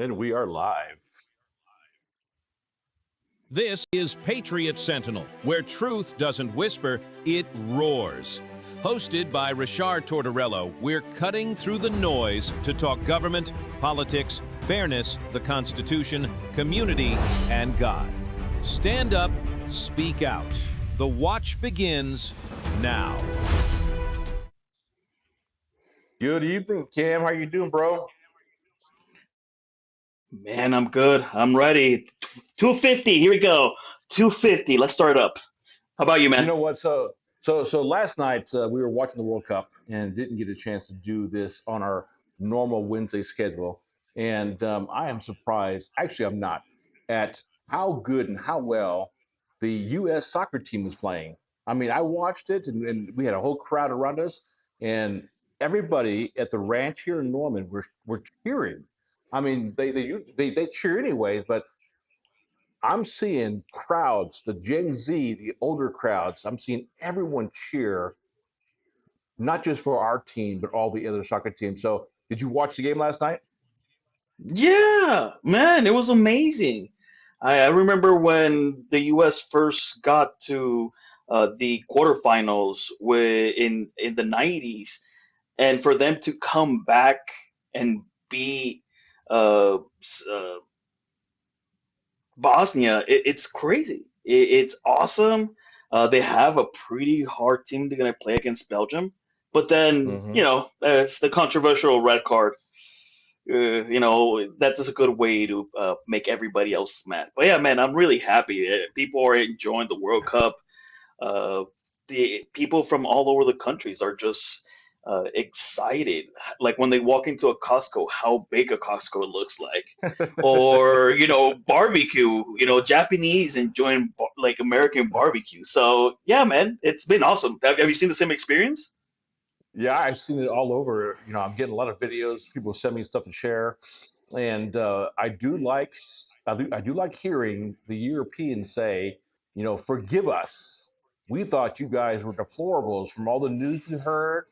And we are live. This is Patriot Sentinel, where truth doesn't whisper, it roars. Hosted by Richard Tortorello, we're cutting through the noise to talk government, politics, fairness, the Constitution, community, and God. Stand up, speak out. The watch begins now. Good evening, Cam. How you doing, bro? Man, I'm good. I'm ready. 250. Here we go. 250. Let's start up. How about you, You man? know what? So last night we were watching the World Cup and didn't get a chance to do this on our normal Wednesday schedule. And I am surprised. Actually, I'm not at how good and how well the U.S. soccer team was playing. I mean, I watched it, and we had a whole crowd around us, and everybody at the ranch here in Norman were cheering. I mean, they cheer anyways, but I'm seeing crowds, the Gen Z, the older crowds. I'm seeing everyone cheer, not just for our team, but all the other soccer teams. So, did you watch the game last night? Yeah, man, it was amazing. I remember when the U.S. first got to the quarterfinals in the 90s, and for them to come back and beat Bosnia, it's crazy. It's awesome. They have a pretty hard team. They're going to play against Belgium. But then, Mm-hmm. the controversial red card, that's a good way to make everybody else mad. But yeah, man, I'm really happy. People are enjoying the World Cup. Uh, the people from all over the countries are just excited. Like when they walk into a Costco, how big a Costco looks like, or barbecue. Japanese enjoying like American barbecue. So yeah, man, it's been awesome. Have you seen the same experience? Yeah, I've seen it all over. I'm getting a lot of videos. People send me stuff to share, and I do like hearing the Europeans say, forgive us. We thought you guys were deplorables from all the news we heard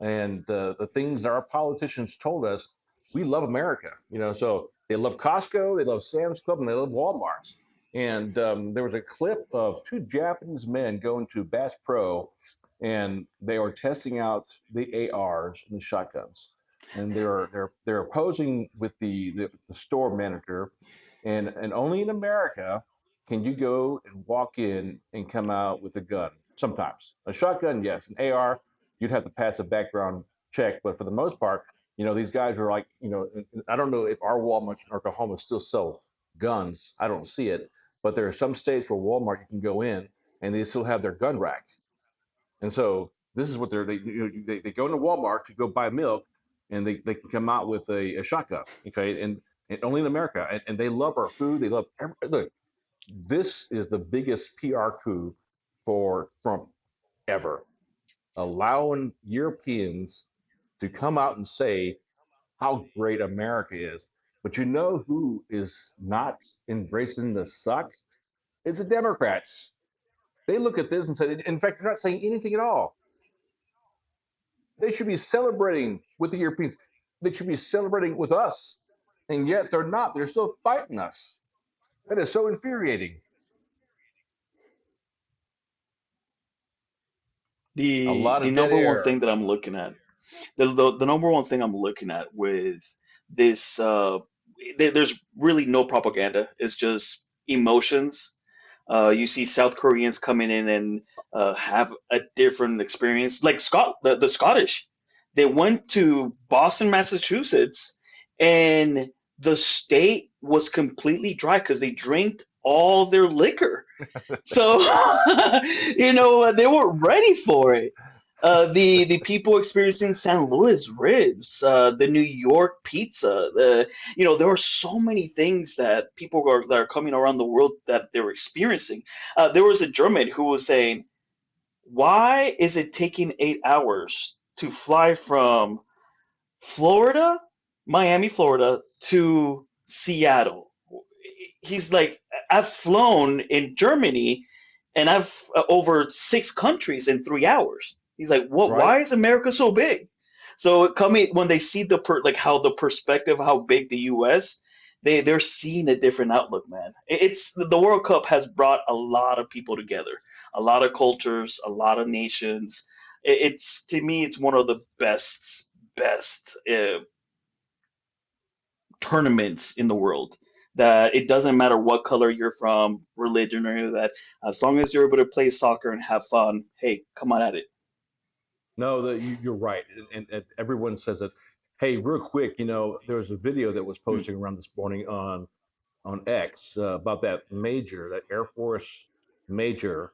and the things that our politicians told us. We love America. So they love Costco, they love Sam's Club, and they love Walmart. And there was a clip of two Japanese men going to Bass Pro, and they are testing out the ARs and the shotguns, and they're posing with the store manager, and only in America can you go and walk in and come out with a gun. Sometimes a shotgun, yes, an AR, you'd have to pass a background check, but for the most part, these guys are like, I don't know if our Walmarts in Oklahoma still sell guns. I don't see it, but there are some states where Walmart you can go in and they still have their gun rack. And so this is what they go into Walmart to go buy milk, and they can come out with a shotgun. Okay, and only in America, and they love our food. They love look. This is the biggest PR coup for Trump ever, allowing Europeans to come out and say how great America is. But you know who is not embracing the suck? It's the Democrats. They look at this and say, in fact, they're not saying anything at all. They should be celebrating with the Europeans. They should be celebrating with us. And yet they're not. They're still fighting us. That is so infuriating. A The lot the of dead number one air. thing that I'm looking at, the number one thing I'm looking at with this, there's really no propaganda. It's just emotions. You see South Koreans coming in and have a different experience, like the Scottish. They went to Boston, Massachusetts, and the state was completely dry because they drank all their liquor. So, they weren't ready for it. The people experiencing San Louis ribs, the New York pizza, there are so many things that that are coming around the world that they're experiencing. There was a German who was saying, "Why is it taking 8 hours to fly from Florida, Miami, Florida, to Seattle?" He's like, "I've flown in Germany, and I've over 6 countries in 3 hours." He's like, "What? Right? Why is America so big?" So coming when they see like how the perspective, how big the U.S. they're seeing a different outlook, man. It's the World Cup has brought a lot of people together, a lot of cultures, a lot of nations. It's to me, it's one of the best tournaments in the world. That it doesn't matter what color you're from, religion, or any of that. As long as you're able to play soccer and have fun, hey, come on at it. No, you're right, and everyone says it. Hey, real quick, there was a video that was Hmm. posting around this morning on X about that major, that Air Force major,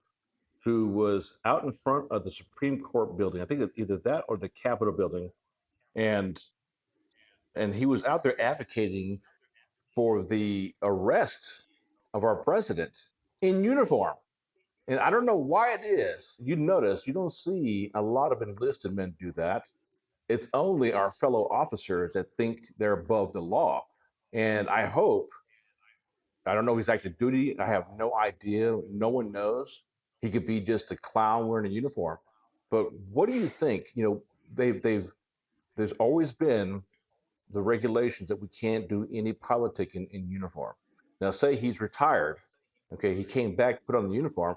who was out in front of the Supreme Court building. I think either that or the Capitol building, and he was out there advocating for the arrest of our president in uniform. And I don't know why it is. You notice you don't see a lot of enlisted men do that. It's only our fellow officers that think they're above the law. And I don't know his active duty. I have no idea. No one knows. He could be just a clown wearing a uniform. But what do you think? There's always been the regulations that we can't do any politicking in uniform. Now, say he's retired. Okay, he came back, put on the uniform.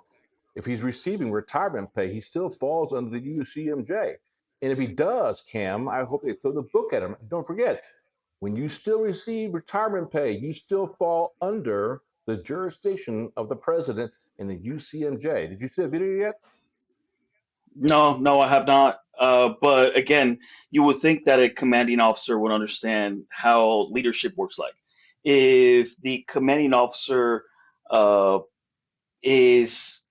If he's receiving retirement pay, he still falls under the UCMJ. And if he does, Cam, I hope they throw the book at him. Don't forget, when you still receive retirement pay, you still fall under the jurisdiction of the president and the UCMJ. Did you see the video yet? No, no, I have not. But again, you would think that a commanding officer would understand how leadership works. Like, if the commanding officer uh, is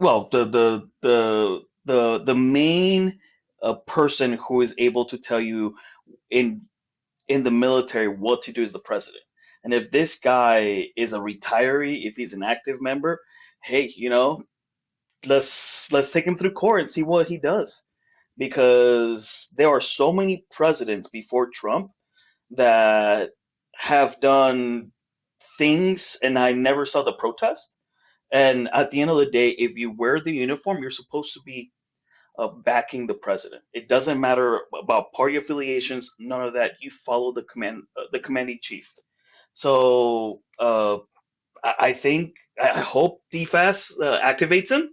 well, the main person who is able to tell you in in the military what to do is the president. And if this guy is a retiree, if he's an active member, hey, let's take him through court and see what he does, because there are so many presidents before Trump that have done things and I never saw the protest. And at the end of the day, if you wear the uniform, you're supposed to be backing the president. It doesn't matter about party affiliations, none of that. You follow the commanding chief. So I think, I hope DFAS activates him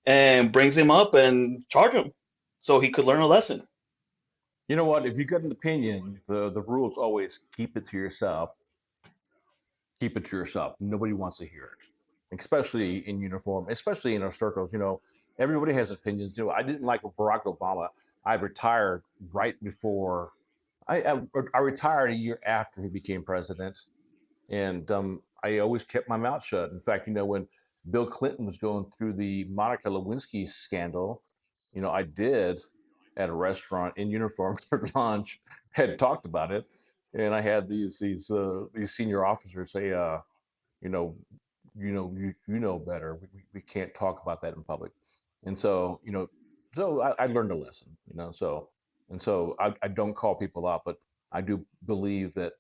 and brings him up and charge him so he could learn a lesson. You know what? If you got an opinion, the rules always keep it to yourself. Keep it to yourself. Nobody wants to hear it, especially in uniform, especially in our circles. Everybody has opinions. I didn't like Barack Obama. I retired right before I retired a year after he became president, and I always kept my mouth shut. In fact, when Bill Clinton was going through the Monica Lewinsky scandal, I did at a restaurant in uniform for lunch had talked about it, and I had these senior officers say, you know, you know better. We can't talk about that in public, and so I learned a lesson. I don't call people out, but I do believe that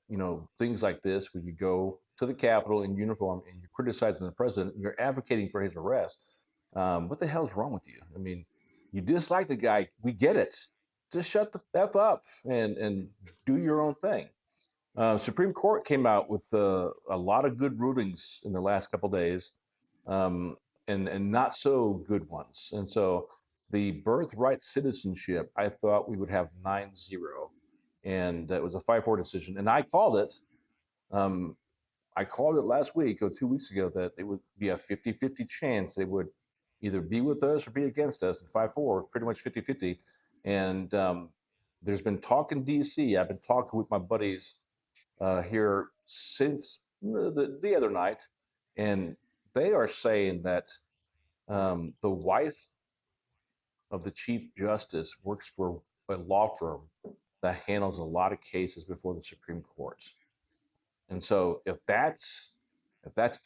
things like this, when you go to the Capitol in uniform and you're criticizing the president, you're advocating for his arrest. What the hell's wrong with you? I mean, you dislike the guy. We get it. Just shut the f up and do your own thing. Supreme Court came out with a lot of good rulings in the last couple days, um, and not so good ones. And so the birthright citizenship, I thought we would have 9-0, and it was a 5-4 decision. And I called it. Um, I called it last week or 2 weeks ago that it would be a 50-50 chance they would either be with us or be against us. And 5-4, pretty much 50-50. And there's been talk in D.C. I've been talking with my buddies here since the other night, and they are saying that the wife of the chief justice works for a law firm that handles a lot of cases before the Supreme Court. And so if that's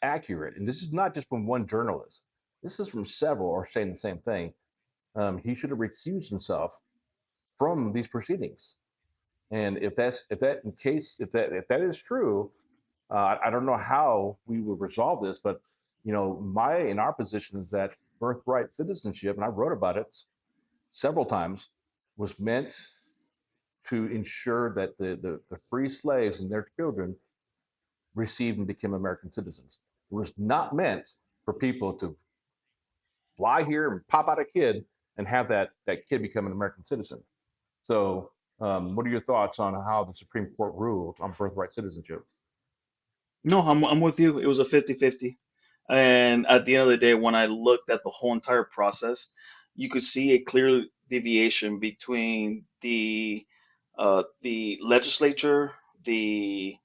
accurate, and this is not just from one journalist, this is from several are saying the same thing. He should have recused himself from these proceedings. And if that is true, I don't know how we would resolve this, but my in our position is that birthright citizenship, and I wrote about it several times, was meant to ensure that the free slaves and their children received and became American citizens. It was not meant for people to fly here and pop out a kid and have that kid become an American citizen. So, what are your thoughts on how the Supreme Court ruled on birthright citizenship? No, I'm with you. It was a 50-50. And at the end of the day, when I looked at the whole entire process, you could see a clear deviation between the legislature, the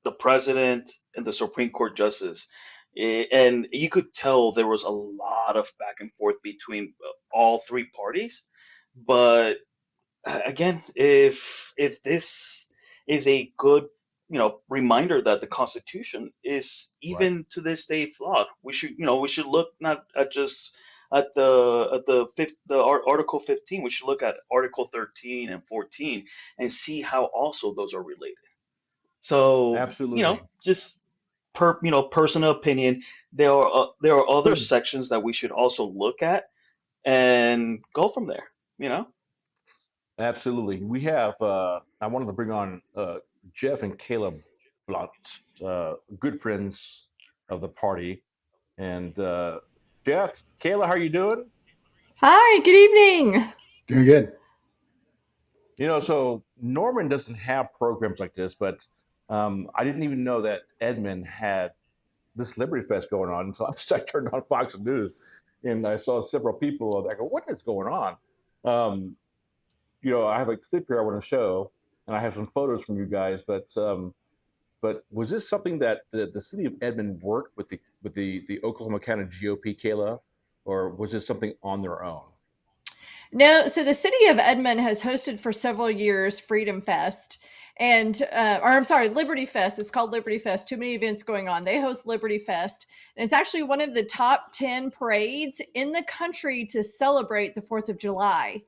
the president, and the Supreme Court justice. And you could tell there was a lot of back and forth between all three parties. But again, if this is a good, reminder that the Constitution is Right. even to this day flawed, we should look not at just at the Article 15. We should look at Article 13 and 14 and see how also those are related. So, Absolutely. just personal opinion, there are other sections that we should also look at and go from there. You know. Absolutely. We have, I wanted to bring on Jeff and Kayla Blount, good friends of the party. And Jeff, Kayla, how are you doing? Hi, good evening. Doing good. So Norman doesn't have programs like this, but I didn't even know that Edmond had this Liberty Fest going on. So I turned on Fox News and I saw several people. I go, what is going on? I have a clip here I want to show, and I have some photos from you guys. But was this something that the city of Edmond worked with the Oklahoma County GOP, Kayla, or was this something on their own? No, so the city of Edmond has hosted for several years Freedom Fest Liberty Fest. It's called Liberty Fest. Too many events going on. They host Liberty Fest. And it's actually one of the top 10 parades in the country to celebrate the 4th of July.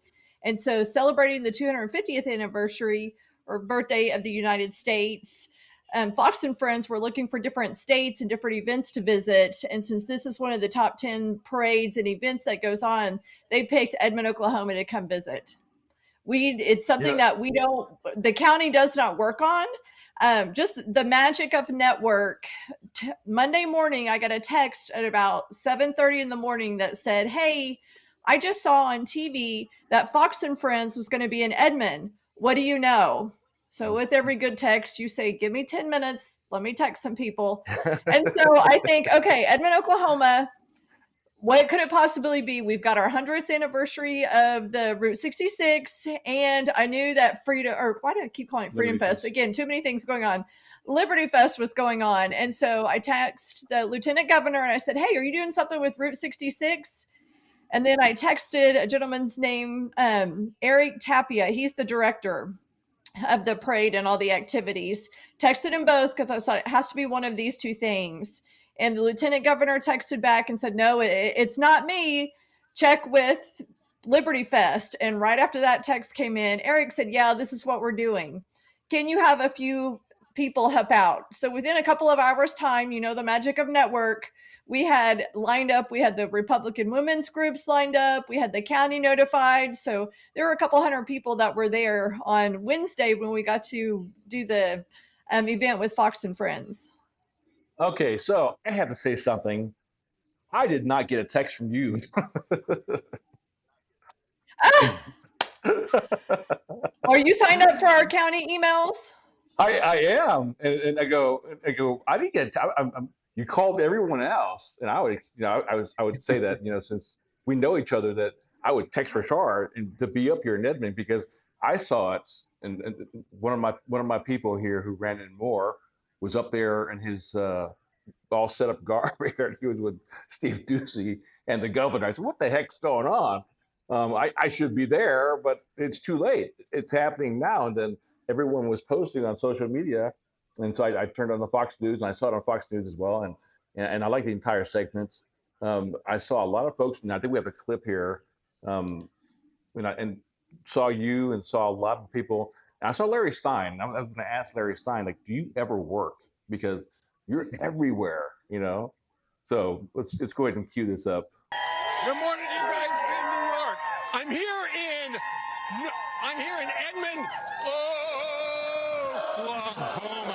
And so celebrating the 250th anniversary or birthday of the United States, Fox and Friends were looking for different states and different events to visit. And since this is one of the top 10 parades and events that goes on, they picked Edmond, Oklahoma to come visit. It's something that the county does not work on. Just the magic of network. Monday morning, I got a text at about 7:30 in the morning that said, "Hey, I just saw on TV that Fox and Friends was going to be in Edmond. What do you know?" So with every good text, you say, "Give me 10 minutes. Let me text some people." And so I think, okay, Edmond, Oklahoma, what could it possibly be? We've got our 100th anniversary of the Route 66, and I knew that why do I keep calling it Freedom Fest? Again, too many things going on. Liberty Fest was going on. And so I texted the lieutenant governor and I said, "Hey, are you doing something with Route 66? And then I texted a gentleman's name, Eric Tapia. He's the director of the parade and all the activities. Texted them both because I thought it has to be one of these two things. And the lieutenant governor texted back and said, "No, it's not me. Check with Liberty Fest." And right after that text came in, Eric said, "Yeah, this is what we're doing. Can you have a few people help out?" So within a couple of hours time, the magic of network, we had lined up. We had the Republican women's groups lined up. We had the county notified. So there were a couple hundred people that were there on Wednesday when we got to do the event with Fox and Friends. Okay, so I have to say something. I did not get a text from you. Are you signed up for our county emails? I am, and I go. I didn't get. You called everyone else, and I would say that since we know each other, that I would text Rashard and to be up here in Edmond because I saw it, and one of my people here who ran in Moore was up there in his all set up garb here. He was with Steve Ducey and the governor. I said, "What the heck's going on? I should be there, but it's too late. It's happening now." And then everyone was posting on social media. And so I turned on the Fox News and I saw it on Fox News as well. And I like the entire segment. I saw a lot of folks, and I think we have a clip here. And saw you and saw a lot of people. And I saw Larry Stein. I was going to ask Larry Stein, like, do you ever work? Because you're everywhere, So let's go ahead and cue this up. Good morning, you guys in New York. I'm here in No, I'm here in Edmond, Oklahoma.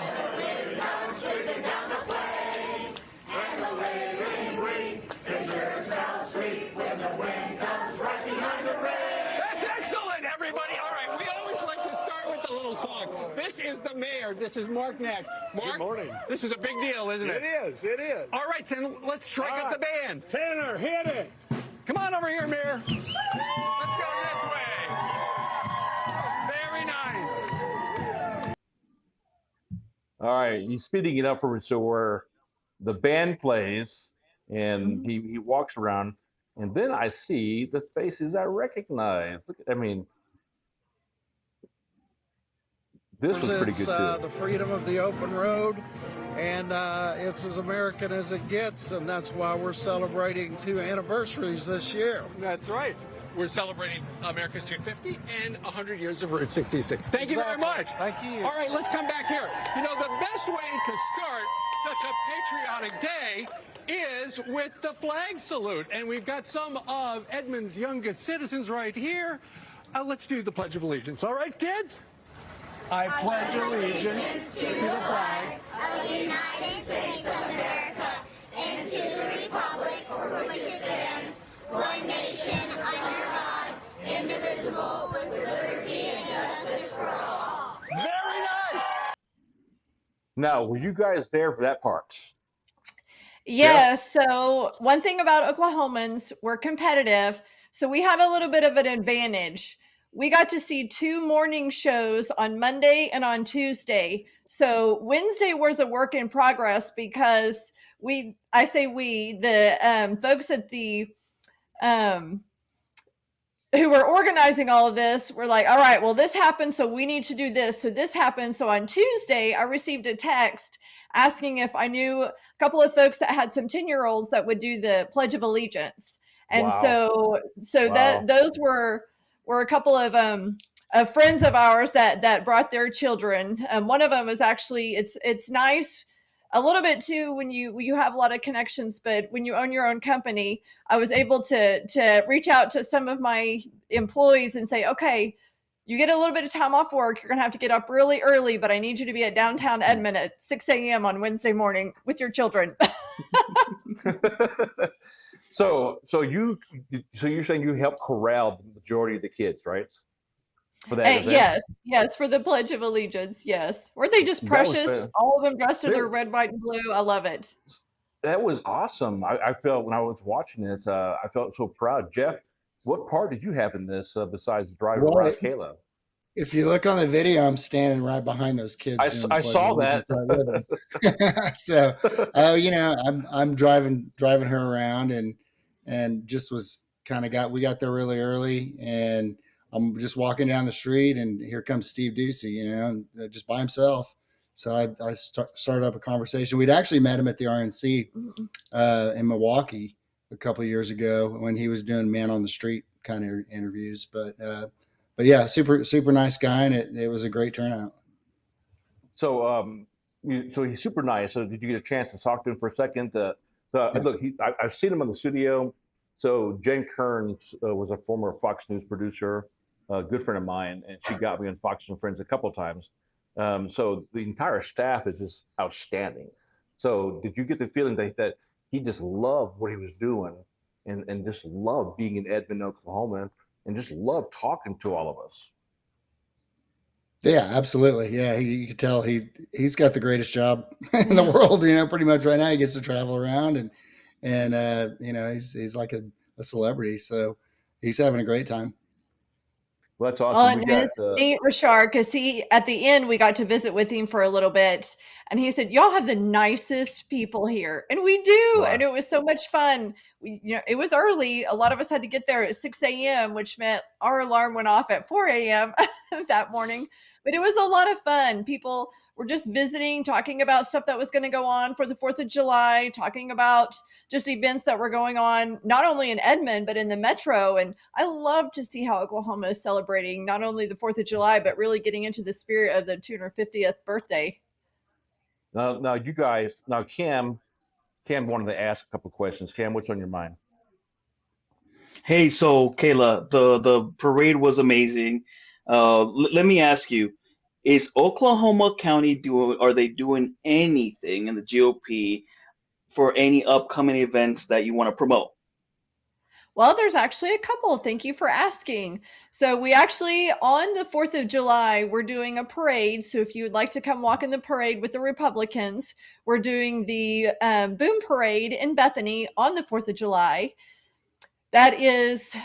That's excellent, everybody. All right, we always like to start with the little song. This is the mayor. This is Mark Nack. Mark, good morning. This is a big deal, isn't it? It is. All right, then let's strike up the band. Tanner, hit it. Come on over here, Mayor. Let's go this way. Very nice. All right, he's speeding it up for me, so where the band plays and he walks around, and then I see the faces I recognize. Look, I mean, this was pretty good too. The freedom of the open road, and it's as American as it gets, and that's why we're celebrating 2 anniversaries this year. That's right. We're celebrating America's 250 and 100 years of Route 66. Thank you very much. Thank you. All right, let's come back here. You know, the best way to start such a patriotic day is with the flag salute. And we've got some of Edmond's youngest citizens right here. Let's do the Pledge of Allegiance. All right, kids? I pledge allegiance to the flag of the United States of America and to the republic for which it stands, one nation, under God, indivisible, with liberty and justice for all. Very nice. Now, were you guys there for that part? Yeah, so one thing about Oklahomans, we're competitive. So we had a little bit of an advantage. We got to see 2 morning shows on Monday and on Tuesday. So Wednesday was a work in progress because the folks at the who were organizing all of this were like, all right, well, this happened, so we need to do this. So this happened. So on Tuesday, I received a text asking if I knew a couple of folks that had some 10-year-olds that would do the Pledge of Allegiance. And Wow. that those were a couple of friends of ours that brought their children. One of them was actually, it's nice a little bit too when you have a lot of connections, but when you own your own company, I was able to reach out to some of my employees and say, okay, you get a little bit of time off work. You're going to have to get up really early, but I need you to be at Downtown Edmond at 6 a.m. on Wednesday morning with your children. So you're saying you helped corral the majority of the kids, right? For that event? Yes, for the Pledge of Allegiance. Yes. Weren't they just That was precious? fan- All of them dressed in They- their red, white, and blue. I love it. That was awesome. I felt when I was watching it, I felt so proud. Jeff, what part did you have in this besides driving Well, around Kayla? If you look on the video, I'm standing right behind those kids. I doing the Pledge saw of that. Allegiance right with them. So, I'm driving her around and just we got there really early, and I'm just walking down the street, and here comes Steve Ducey, and just by himself. So I started up a conversation. We'd actually met him at the RNC in Milwaukee a couple of years ago when he was doing man on the street kind of interviews. But yeah, super nice guy, and it was a great turnout. So he's super nice. So did you get a chance to talk to him for a second? Look, I've seen him in the studio. So Jen Kearns was a former Fox News producer, a good friend of mine, and she got me on Fox and Friends a couple of times. So the entire staff is just outstanding. So did you get the feeling that he just loved what he was doing and just loved being in Edmond, Oklahoma, and just loved talking to all of us? Yeah, absolutely. Yeah, you could tell he's got the greatest job in the world. Pretty much right now he gets to travel around and he's like a celebrity. So he's having a great time. Well, that's Well, awesome. and it's neat, Rashard, because at the end, we got to visit with him for a little bit. And he said, y'all have the nicest people here. And we do. Wow. And it was so much fun. It was early. A lot of us had to get there at 6 a.m., which meant our alarm went off at 4 a.m. that morning. But it was a lot of fun. People were just visiting, talking about stuff that was going to go on for the 4th of July, talking about just events that were going on, not only in Edmond, but in the metro. And I love to see how Oklahoma is celebrating not only the 4th of July, but really getting into the spirit of the 250th birthday. Now you guys, Cam wanted to ask a couple of questions. Cam, what's on your mind? Hey, so Kayla, the parade was amazing. Let me ask you, is Oklahoma County doing, are they doing anything in the GOP for any upcoming events that you want to promote? Well, there's actually a couple. Thank you for asking. So, we actually, on the 4th of July, we're doing a parade. So, if you would like to come walk in the parade with the Republicans, we're doing the Boom Parade in Bethany on the 4th of July. That is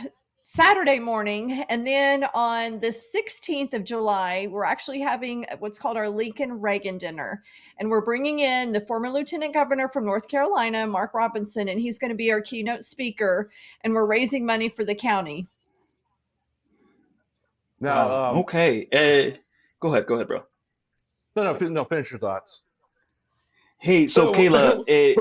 Saturday morning. And then on the 16th of July, we're actually having what's called our Lincoln Reagan dinner. And we're bringing in the former lieutenant governor from North Carolina, Mark Robinson, and he's going to be our keynote speaker. And we're raising money for the county. Now, Wow. Okay. Go ahead, bro. no, finish your thoughts. Hey, so Kayla,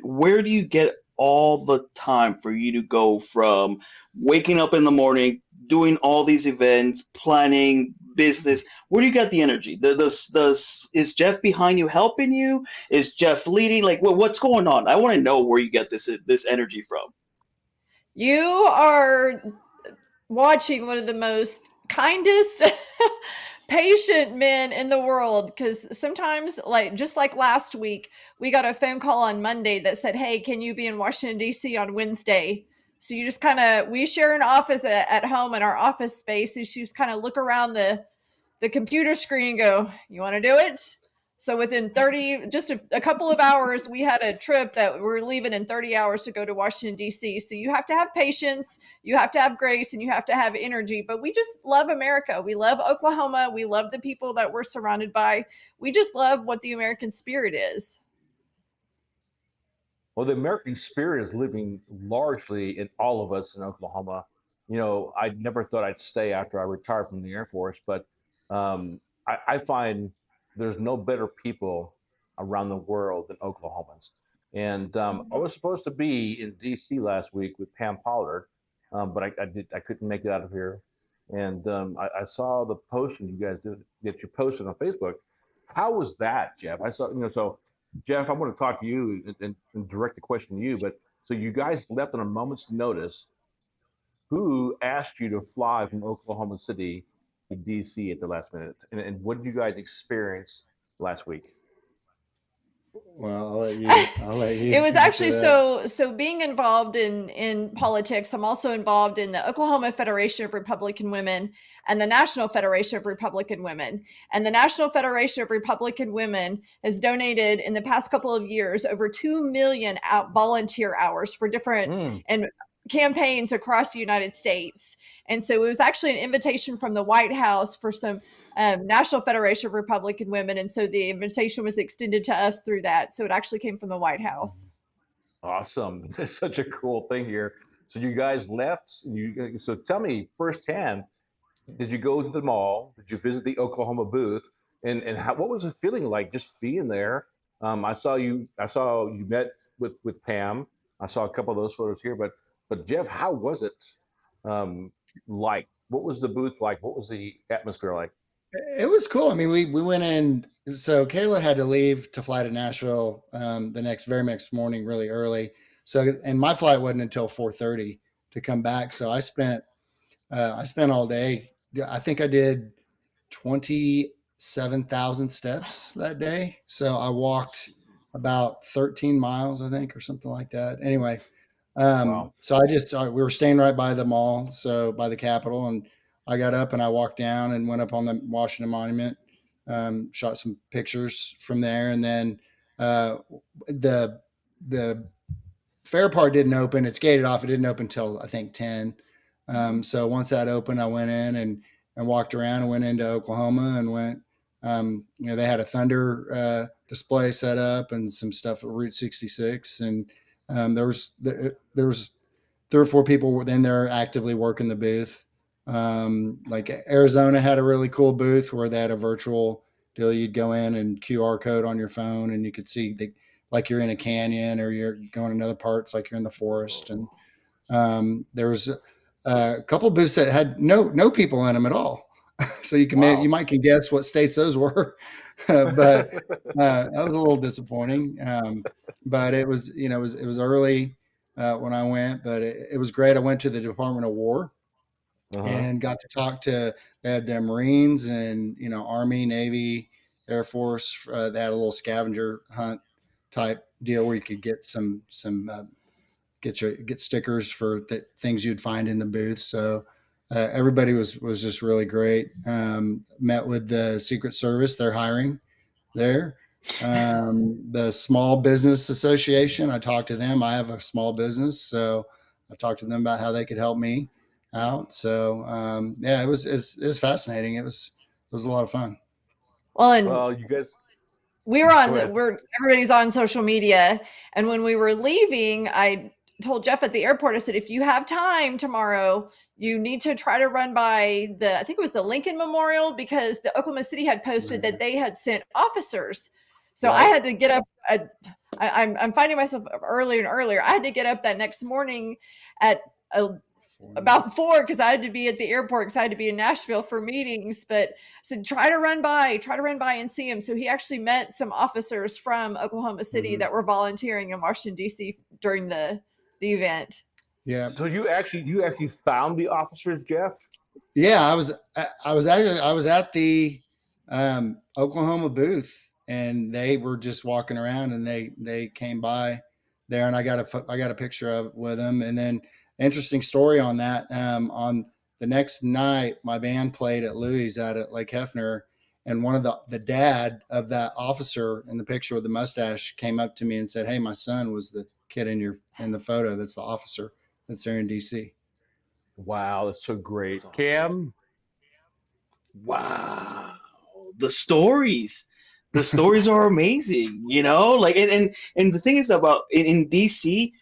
where do you get all the time for you to go from waking up in the morning, doing all these events, planning business? Where do you get the energy? Is Jeff behind you helping you? Is Jeff leading? Like, what's going on? I want to know where you get this energy from. You are watching one of the most kindest patient men in the world, because sometimes, like just like last week, we got a phone call on Monday that said, hey, can you be in Washington DC on Wednesday? So you just kind of, we share an office at home in our office space, so you just kind of look around the computer screen and go, you want to do it? So within just a couple of hours, we had a trip that we're leaving in 30 hours to go to Washington, D.C. So you have to have patience, you have to have grace, and you have to have energy. But we just love America. We love Oklahoma. We love the people that we're surrounded by. We just love what the American spirit is. Well, the American spirit is living largely in all of us in Oklahoma. I never thought I'd stay after I retired from the Air Force, but I find there's no better people around the world than Oklahomans. And I was supposed to be in D.C. last week with Pam Pollard, but I couldn't make it out of here. And I saw the posting you guys did that you posted on Facebook. How was that, Jeff? I saw, so Jeff, I want to talk to you and direct the question to you. But so you guys left on a moment's notice. Who asked you to fly from Oklahoma City to DC at the last minute? And what did you guys experience last week? Well, I'll let you. It was actually so being involved in politics. I'm also involved in the Oklahoma Federation of Republican Women and the National Federation of Republican Women. And the National Federation of Republican Women has donated in the past couple of years over 2 million volunteer hours for different and campaigns across the United States. And so it was actually an invitation from the White House for some National Federation of Republican Women. And so the invitation was extended to us through that. So it actually came from the White House. Awesome. That's such a cool thing here. So you guys left. So tell me firsthand, did you go to the mall? Did you visit the Oklahoma booth? And what was it feeling like just being there? I saw you met with Pam. I saw a couple of those photos here, but Jeff, how was it like? What was the booth like? What was the atmosphere like? It was cool. I mean, we went in. So Kayla had to leave to fly to Nashville the very next morning, really early. So, and my flight wasn't until 4:30 to come back. So I spent all day. I think I did 27,000 steps that day. So I walked about 13 miles, I think, or something like that. Anyway. Wow. So we were staying right by the mall, so by the Capitol, and I got up and I walked down and went up on the Washington Monument, shot some pictures from there. And then, the fair part didn't open. It's gated off. It didn't open till I think 10. So once that opened, I went in and walked around and went into Oklahoma and went, they had a Thunder, display set up and some stuff at Route 66. And, there was 3 or 4 people in there actively working the booth. Like Arizona had a really cool booth where they had a virtual deal. You'd go in and QR code on your phone and you could see like you're in a canyon or you're going in other parts, like you're in the forest. And there was a couple of booths that had no people in them at all. So you might can guess what states those were. But that was a little disappointing. But it was, it was early. when I went, but it was great. I went to the Department of War and got to talk to. They had their Marines and Army, Navy, Air Force. They had a little scavenger hunt type deal where you could get get stickers for things you'd find in the booth. So everybody was just really great. Met with the Secret Service; they're hiring there. The Small Business Association, I talked to them. I have a small business, so I talked to them about how they could help me out. So yeah, it was fascinating. It was a lot of fun. Well, and Well, you guys, we were everybody's on social media, and when we were leaving, I told Jeff at the airport, I said, if you have time tomorrow, you need to try to run by I think it was the Lincoln Memorial, because the Oklahoma City had posted that they had sent officers. So I had to get up. I'm finding myself earlier and earlier. I had to get up that next morning at about 4 because I had to be at the airport because I had to be in Nashville for meetings. But I said, try to run by and see him. So he actually met some officers from Oklahoma City that were volunteering in Washington, D.C. during the event. Yeah. So you actually found the officers, Jeff? Yeah, I was at the Oklahoma booth, and they were just walking around, and they came by there, and I got a picture with them. And then interesting story on that. On the next night, my band played at Louis out at Lake Hefner, and one of the dad of that officer in the picture with the mustache came up to me and said, "Hey, my son was the kid in the photo. That's the officer that's there in DC." Wow, that's so great. Cam? Wow. The stories. The stories are amazing, like, and the thing is about in DC,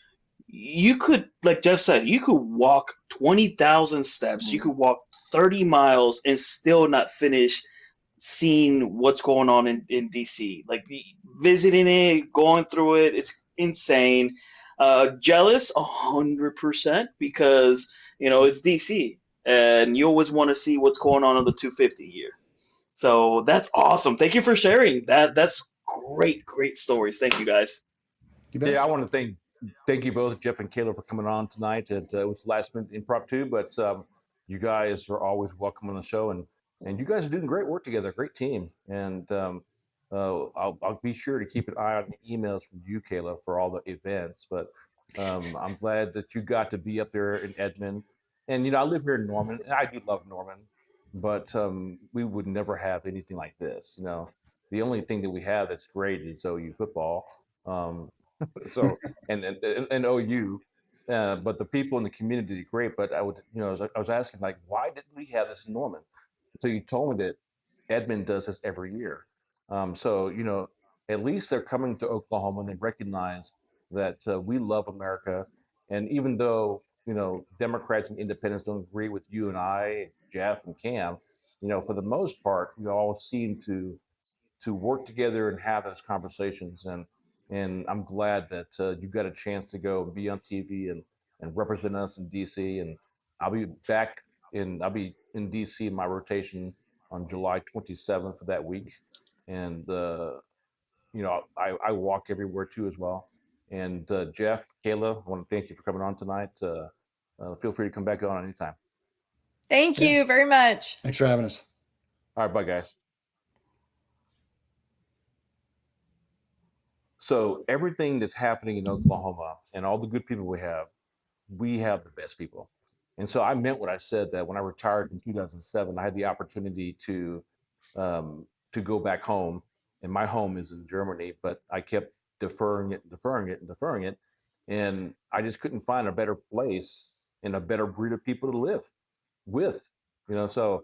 you could, like Jeff said, you could walk 20,000 steps, you could walk 30 miles and still not finish seeing what's going on in DC. Like visiting it, going through it, it's insane. Jealous 100% because, it's DC and you always want to see what's going on the 250 year. So that's awesome. Thank you for sharing that. That's great stories. Thank you guys. Yeah, I want to thank you both, Jeff and Kayla, for coming on tonight. It was last minute impromptu, but you guys are always welcome on the show, and you guys are doing great work together, great team. And I'll be sure to keep an eye on the emails from you, Kayla, for all the events. But I'm glad that you got to be up there in Edmond. And I live here in Norman, and I do love Norman, but we would never have anything like this. The only thing that we have that's great is OU football. So and OU, but the people in the community are great. But I was asking, like, why didn't we have this in Norman? So you told me that Edmond does this every year. So at least they're coming to Oklahoma and they recognize that we love America. And even though Democrats and independents don't agree with you and I, Jeff and Cam, for the most part, we all seem to work together and have those conversations. And I'm glad that you got a chance to go be on TV and represent us in DC. And I'll be in DC in my rotation on July 27th of that week. And I walk everywhere too as well. And Jeff, Kayla, I want to thank you for coming on tonight. Feel free to come back on anytime. Thank you very much. Thanks for having us. All right, bye guys. So everything that's happening in Oklahoma and all the good people we have the best people. And so I meant what I said, that when I retired in 2007, I had the opportunity to go back home, and my home is in Germany, but I kept deferring it. And I just couldn't find a better place and a better breed of people to live with, so,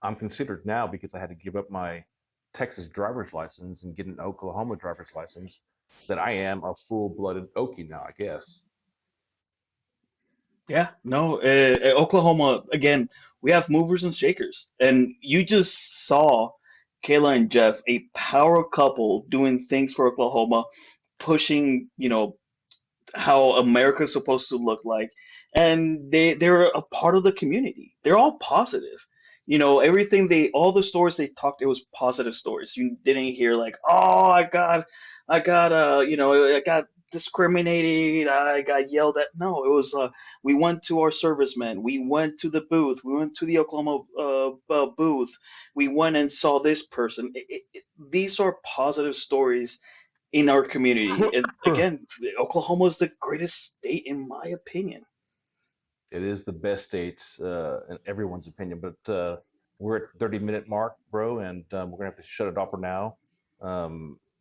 I'm considered now, because I had to give up my Texas driver's license and get an Oklahoma driver's license, that I am a full-blooded Okie now, I guess. Yeah, no, Oklahoma, again, we have movers and shakers. And you just saw Kayla and Jeff, a power couple doing things for Oklahoma, pushing, how America's supposed to look like. And they're a part of the community. They're all positive. All the stories they talked, it was positive stories. You didn't hear like, oh, I got discriminated. I got yelled at. No, it was we went to our servicemen. We went to the booth. We went to the Oklahoma booth. We went and saw this person. These are positive stories in our community. And again, Oklahoma is the greatest state in my opinion. It is the best state in everyone's opinion, but we're at the 30-minute mark, bro, and we're gonna have to shut it off for now.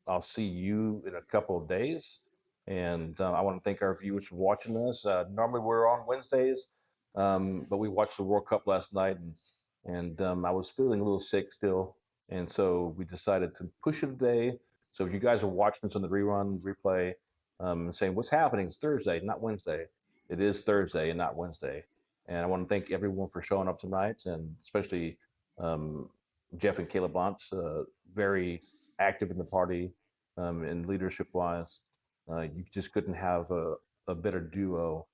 I'll see you in a couple of days, and I want to thank our viewers for watching us. Normally we're on Wednesdays, but we watched the World Cup last night, and I was feeling a little sick still, and so we decided to push it today. So if you guys are watching this on the replay, saying what's happening, it's Thursday, not Wednesday. It is Thursday and not Wednesday. And I want to thank everyone for showing up tonight, and especially Jeff and Kayla Blount, very active in the party and leadership wise. You just couldn't have a better duo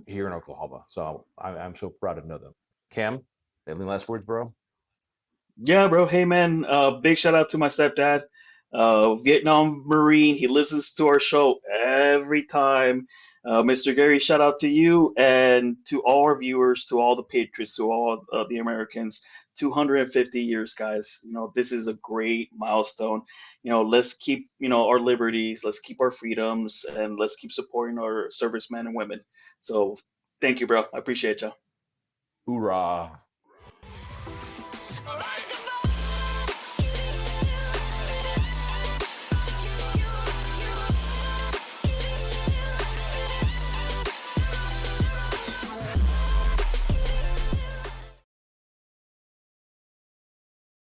here in Oklahoma. So I'm so proud to know them. Cam, any last words, bro? Yeah, bro. Hey, man. Big shout out to my stepdad, Vietnam Marine. He listens to our show every time. Mr. Gary, shout out to you and to all our viewers, to all the patriots, to all the Americans. 250 years, guys. This is a great milestone. Let's keep, our liberties, let's keep our freedoms, and let's keep supporting our servicemen and women. So thank you, bro. I appreciate you. Hoorah.